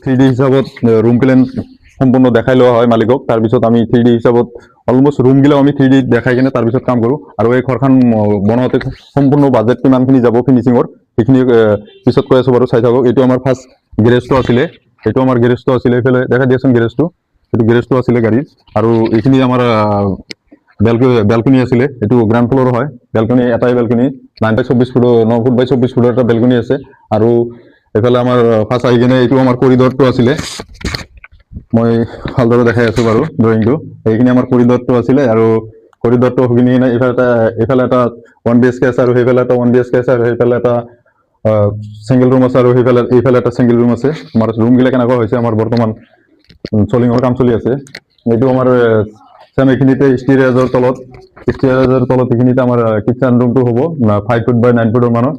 3D হিচাপত room plan সম্পূৰ্ণ দেখাই লোৱা হয় মালিকক। তাৰপিছত আমি 3D হিচাপত অলমষ্ট ৰুমগিলাও আমি 3D দেখাই কিনে তাৰপিছত কাম কৰোঁ। আৰু এই ঘৰখন বনাওঁতে সম্পূৰ্ণ বাজেট কিমানখিনি যাব ফিনিচিঙৰ সেইখিনি পিছত কৈ আছোঁ বাৰু, চাই থাকক। এইটো আমাৰ ফাৰ্ষ্ট গেৰেজটো আছিলে, এইটো আমাৰ গেৰেজটো আছিলে, এইফালে দেখা দিয়াচোন গেৰেজটো, এইটো গেৰেজটো আছিলে গাড়ীৰ। আৰু এইখিনি আমাৰ বেলকনি আছিলে, এইটো গ্ৰাউণ্ড ফ্ল'ৰ হয়। বেলকনি এটাই বেলকনি 9 ফুট 24 ফুটৰ এটা বেলকনি আছে। আৰু এইফালে আমাৰ ফাৰ্ষ্ট আহি কিনে এইটো আমাৰ কৰিডৰটো আছিলে, মই ভালদৰে দেখাই আছোঁ বাৰু ড্ৰয়িংটো। এইখিনি আমাৰ কৰিডৰটো আছিলে, আৰু কৰিডৰটো শুনি কিনে এইফালে এটা 1 BHK আছে, আৰু সেইফালে এটা 1 BHK আছে, আৰু সেইফালে এটা ছিংগল ৰুম আছে, আৰু এইফালে এটা ছিংগল ৰুম আছে। আমাৰ ৰুমবিলাক কেনেকুৱা হৈছে, আমাৰ বৰ্তমান চলিঙৰ কাম চলি আছে। এইটো আমাৰ চেম এইখিনিতে ষ্টিৰিয়াজৰ তলত এইখিনিতে আমাৰ কিটচেন ৰুমটো হ'ব 5 ফুট বাই 9 ফুটৰ মানৰ।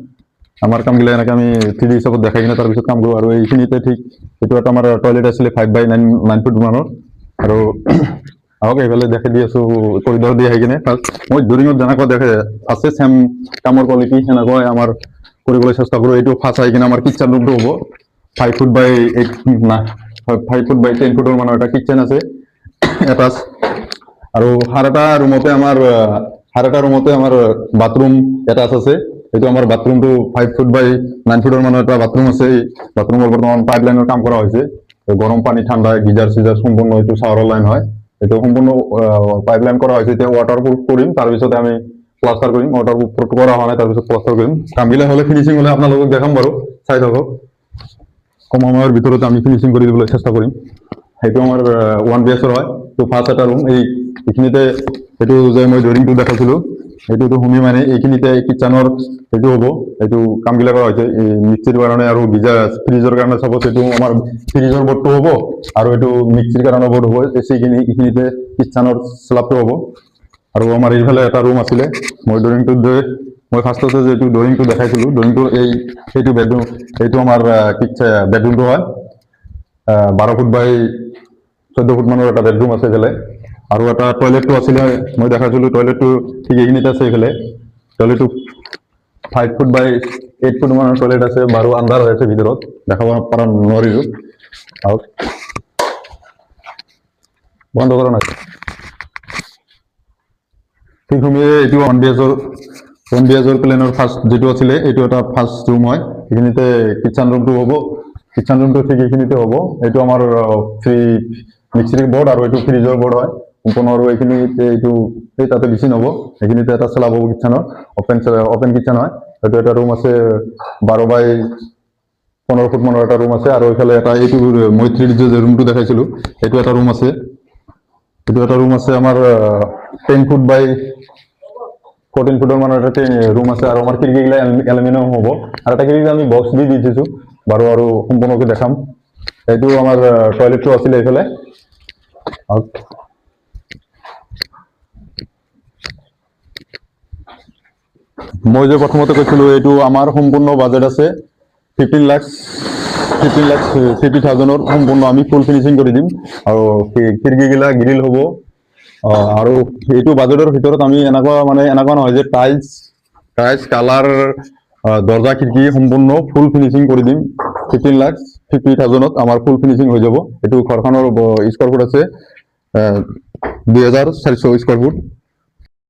আমাৰ কামবিলাক এনেকৈ আমি 3D হিচাপত দেখাই কিনে তাৰপিছত কাম কৰোঁ। আৰু এইখিনিতে ঠিক এইটো এটা আমাৰ টয়লেট আছিলে 5 বাই 9 ফুট মানৰ। আৰু আহক এইফালে দেখাই দি আছোঁ কৰিডৰ দি আহি কিনে। ফাৰ্ষ্ট মই ড্ৰয়িঙত যেনেকুৱা দেখে আছে চেম কামৰ কোৱালিটি সেনেকুৱাই আমাৰ কৰিবলৈ চেষ্টা কৰোঁ। এইটো ফাৰ্ষ্ট আহি কিনে আমাৰ কিটচেন ৰুমটো হ'ব 5 ফুট বাই 10 ফুটৰ মানৰ এটা কিটচেন আছে এটাচ। আৰু সাৰ এটা ৰুমতে আমাৰ বাথৰুম এটাচ আছে। এইটো আমাৰ বাথৰুমটো 5 ফুট বাই 9 ফুটৰ মানৰ এটা বাথৰুম আছে। এই বাথৰুমৰ বৰ্তমান পাইপ লাইনৰ কাম কৰা হৈছে। গৰম পানী ঠাণ্ডা গিজাৰ চিজাৰ সম্পূৰ্ণ এইটো চাৱাৰৰ লাইন হয়। এইটো সম্পূৰ্ণ পাইপ লাইন কৰা হৈছে। এতিয়া ৱাটাৰপ্ৰুফ কৰিম, তাৰপিছতে আমি প্লাষ্টাৰ কৰিম। ৱাটাৰপ্ৰুফ কৰা হোৱা নাই, তাৰপিছত প্লাষ্টাৰ কৰিম। কামবিলাক হ'লে ফিনিচিং হ'লে আপোনালোকক দেখাম বাৰু, চাই থাকক। কম সময়ৰ ভিতৰত আমি ফিনিচিং কৰি দিবলৈ চেষ্টা কৰিম। সেইটো আমাৰ 1 BHK হয়। এইটো ফাৰ্ষ্ট এটা ৰুম। এইখিনিতে এইটো যে মই ড্ৰয়িংটো দেখাইছিলোঁ, এইটোতো শুনি মানে এইখিনিতে কিটচেনৰ এইটো হ'ব। এইটো কামবিলাক কৰা হৈছে মিক্সিৰ কাৰণে, আৰু গিজাৰ ফ্ৰিজৰ কাৰণে চাপ'জ এইটো আমাৰ ফ্ৰিজৰ বৰ্ডটো হ'ব, আৰু এইটো মিক্সিৰ কাৰণে বৰ্ড হ'ব। এচিখিনি এইখিনিতে কিটচেনৰ শ্লাবটো হ'ব। আৰু আমাৰ এইফালে এটা ৰুম আছিলে, মই ফাৰ্ষ্টতে যে এইটো ড্ৰয়িংটো দেখাইছিলোঁ, ড্ৰয়িংটো এইটো বেডৰুম, এইটো আমাৰ বেডৰুমটো হয়। 12 ফুট বাই 14 ফুট মানৰ এটা বেডৰুম আছে এইফালে। আৰু এটা টয়লেটটো আছিলে, মই দেখাইছিলোঁ টয়লেটটো ঠিক এইখিনিতে আছে। এইফালে টয়লেটটো 5 ফুট বাই 8 ফুট মানৰ টয়লেট আছে। বাৰু আন্ধাৰ হৈ আছে ভিতৰত, দেখাব পৰা নোৱাৰিলোঁ। আৰু বন্ধ কৰা নাই ঠিক সময়ে এইটো 1 BHK প্লেনৰ ফাৰ্ষ্ট যিটো আছিলে, এইটো এটা ফাৰ্ষ্ট ৰুম হয়। এইখিনিতে কিটচেন ৰুমটো হ'ব। কিটচেন ৰুমটো ঠিক এইখিনিতে হ'ব। এইটো আমাৰ মিক্সিৰ বৰ্ড, আৰু এইটো ফ্ৰিজৰ বৰ্ড হয় সম্পূৰ্ণ। আৰু এইখিনিতে এইটো তাতে বেছি নহ'ব। এইখিনিতে এটা শ্লাব হ'ব কিটচেনৰ, অপেন কিটচেন হয়। এইটো এটা ৰুম আছে 12 বাই 15 ফুট মানৰ এটা ৰুম আছে। আৰু এইফালে এটা এইটো মই 3D যে ৰুমটো দেখাইছিলোঁ, এইটো এটা ৰুম আছে। এইটো এটা ৰুম আছে আমাৰ 10 ফুট বাই 14 ফুটৰ মানৰ এটা ৰুম আছে। আৰু আমাৰ খিৰিকীগিলা এলুমিনিয়াম হ'ব। আৰু এটা খিৰিকী আমি বক্স দি দিছোঁ বাৰু, আৰু সম্পূৰ্ণকৈ দেখাম। এইটো আমাৰ টয়লেটটো আছিলে এইফালে। মই যে প্ৰথমতে কৈছিলোঁ, এইটো আমাৰ সম্পূৰ্ণ বাজেট আছে 15,50,000 সম্পূৰ্ণ আমি ফুল ফিনিচিং কৰি দিম। আৰু খিৰিকীগিলা গ্ৰিল হ'ব। আৰু এইটো বাজেটৰ ভিতৰত আমি এনেকুৱা নহয় যে টাইলছ কালাৰ দৰ্জা খিৰিকী সম্পূৰ্ণ ফুল ফিনিচিং কৰি দিম। 15,50,000 আমাৰ ফুল ফিনিচিং হৈ যাব। এইটো ঘৰখনৰ স্কোৱাৰ ফুট আছে 2,400 স্কোৱাৰ ফুট।